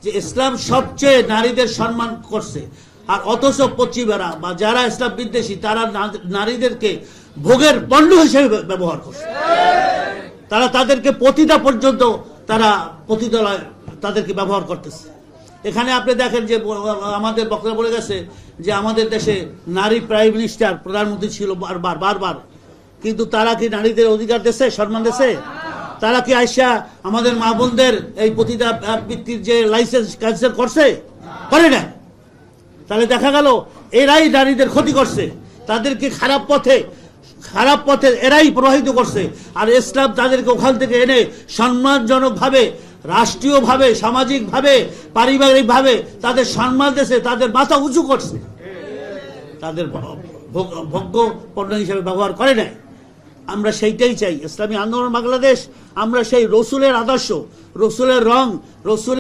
যে ইসলাম সবচেয়ে নারীদের সম্মান করছে, আর অথচ পশ্চিমারা বা যারা ইসলাম বিদ্বেষী তারা নারীদেরকে ভোগের পণ্য হিসেবে ব্যবহার করছে। তারা তাদেরকে পতিতা পর্যন্ত তারা পতিতালয় তাদেরকে ব্যবহার করতেছে। এখানে আপনি দেখেন যে আমাদের বক্তা বলে গেছে যে আমাদের দেশে নারী প্রাইম মিনিস্টার প্রধানমন্ত্রী ছিল বারবার, কিন্তু তারা কি নারীদের অধিকার দেশে সম্মান দেশে? তারা কি আইসা আমাদের মা বোনদের এই পতিতা বৃত্তির যে লাইসেন্স ক্যান্সেল করছে? করে না। তাহলে দেখা গেল এরাই নারীদের ক্ষতি করছে, তাদেরকে খারাপ পথে এরাই প্রবাহিত করছে। আর ইসলাম তাদেরকে ওখান থেকে এনে সম্মানজনকভাবে, রাষ্ট্রীয়ভাবে, সামাজিকভাবে, পারিবারিকভাবে তাদের সম্মান দেশে, তাদের মাথা উঁচু করছে, তাদের ভোগ্য পণ্য হিসেবে ব্যবহার করে নাই। আমরা সেইটাই চাই। ইসলামী আন্দোলন বাংলাদেশ, আমরা সেই রসুলের আদর্শ, রসুলের রং, রসুল